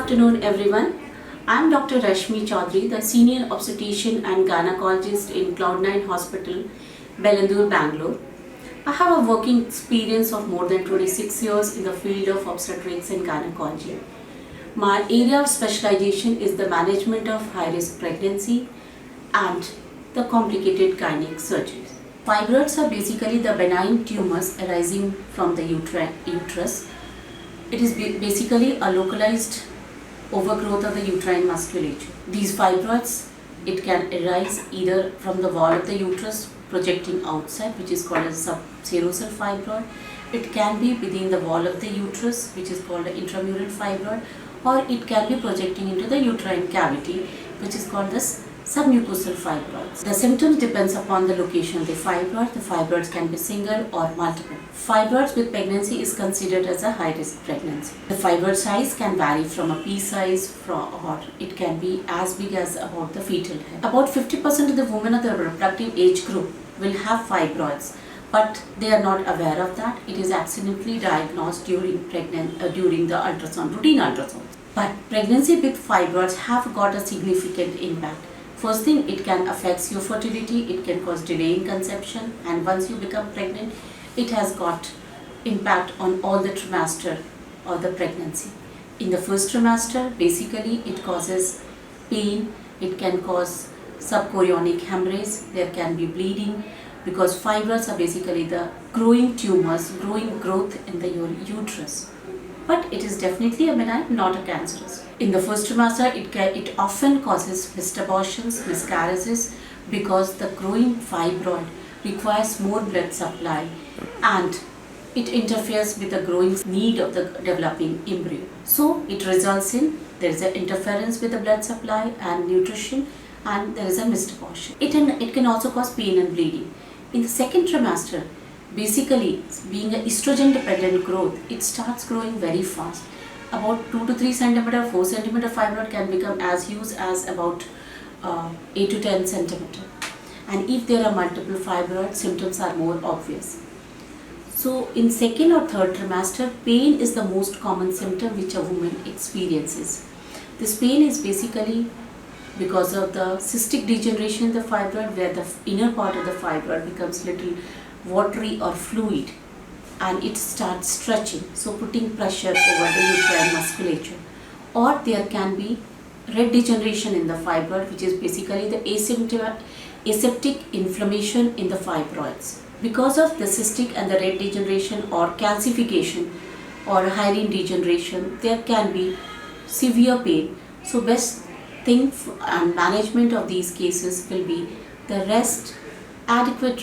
afternoon, everyone. I'm Dr. Rashmi Chaudhary, the Senior Obstetrician and Gynaecologist in Cloudnine Hospital, Bellandur, Bangalore. I have a working experience of more than 26 years in the field of obstetrics and gynecology. My area of specialization is the management of high-risk pregnancy and the complicated gynec surgeries. Fibroids are basically the benign tumors arising from the uterus. It is basically a localized overgrowth of the uterine musculature. These fibroids, it can arise either from the wall of the uterus projecting outside, which is called a subserosal fibroid. It can be within the wall of the uterus, which is called an intramural fibroid, or it can be projecting into the uterine cavity, which is called this submucosal fibroids. The symptoms depends upon the location of the fibroid. The fibroids can be single or multiple. Fibroids with pregnancy is considered as a high-risk pregnancy. The fibroid size can vary from a pea size or it can be as big as about the fetal head. About 50% of the women of the reproductive age group will have fibroids, but they are not aware of that. It is accidentally diagnosed during the ultrasound, routine ultrasound. But pregnancy with fibroids have got a significant impact. First thing, it can affect your fertility, it can cause delay in conception, and once you become pregnant, it has got impact on all the trimester of the pregnancy. In the first trimester, basically it causes pain, it can cause subchorionic hemorrhage, there can be bleeding, because fibroids are basically the growing tumors, growing growth in the uterus. But it is definitely a benign, not a cancerous. In the first trimester, it often causes missed abortions, miscarriages, because the growing fibroid requires more blood supply and it interferes with the growing need of the developing embryo. So it results in there is an interference with the blood supply and nutrition, and there is a missed abortion. It can also cause pain and bleeding. In the second trimester, basically being an estrogen dependent growth, it starts growing very fast. About 2 to 3 centimeter, 4 centimeter fibroid can become as huge as about 8 to 10 centimeter. And if there are multiple fibroids, symptoms are more obvious. So in second or third trimester, pain is the most common symptom which a woman experiences. This pain is basically because of the cystic degeneration in the fibroid, where the inner part of the fibroid becomes little watery or fluid and it starts stretching, so putting pressure over the uterine musculature. Or there can be red degeneration in the fibroid, which is basically the aseptic inflammation in the fibroids. Because of the cystic and the red degeneration or calcification or hyaline degeneration, there can be severe pain. So best thing and management of these cases will be the rest, adequate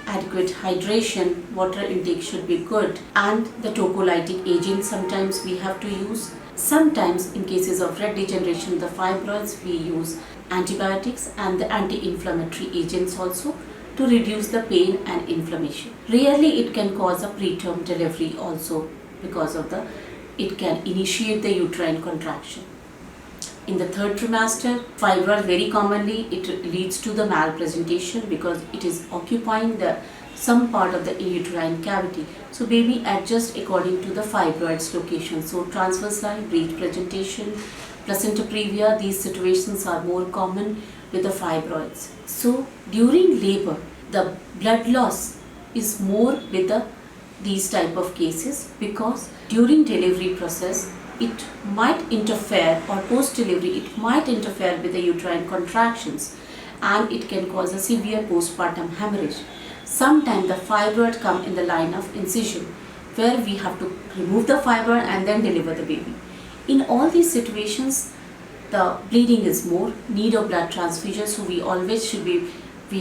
hydration, water intake should be good, and the tocolytic agent sometimes we have to use. Sometimes in cases of red degeneration of the fibroids, we use antibiotics and the anti-inflammatory agents also to reduce the pain and inflammation. Rarely it can cause a preterm delivery also, because of it can initiate the uterine contraction. In the third trimester, fibroid very commonly it leads to the malpresentation because it is occupying some part of the uterine cavity. So baby adjusts according to the fibroid's location. So transverse line, breech presentation, placenta previa, these situations are more common with the fibroids. So during labor, the blood loss is more with these type of cases, because during delivery process, it might interfere, or post-delivery, it might interfere with the uterine contractions and it can cause a severe postpartum hemorrhage. Sometimes the fibroid come in the line of incision, where we have to remove the fibroid and then deliver the baby. In all these situations, the bleeding is more, need of blood transfusion, so we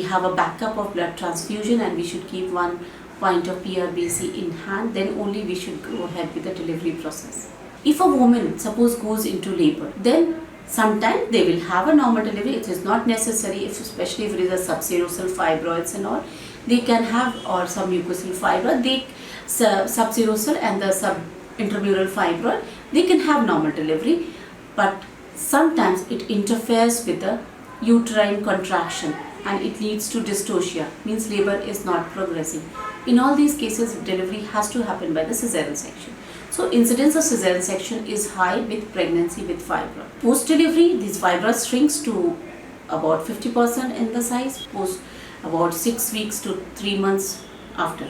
have a backup of blood transfusion and we should keep 1 pint of PRBC in hand, then only we should go ahead with the delivery process. If a woman suppose goes into labor, then sometimes they will have a normal delivery. It is not necessary, especially if it is a subserosal fibroids and all, they can have, or submucosal fibroid, subserosal and the subintramural fibroid, they can have normal delivery, but sometimes it interferes with the uterine contraction and it leads to dystocia, means labor is not progressing. In all these cases, delivery has to happen by the cesarean section. So incidence of cesarean section is high with pregnancy with fibroid. Post-delivery, these fibroids shrinks to about 50% in the size, post about 6 weeks to 3 months after.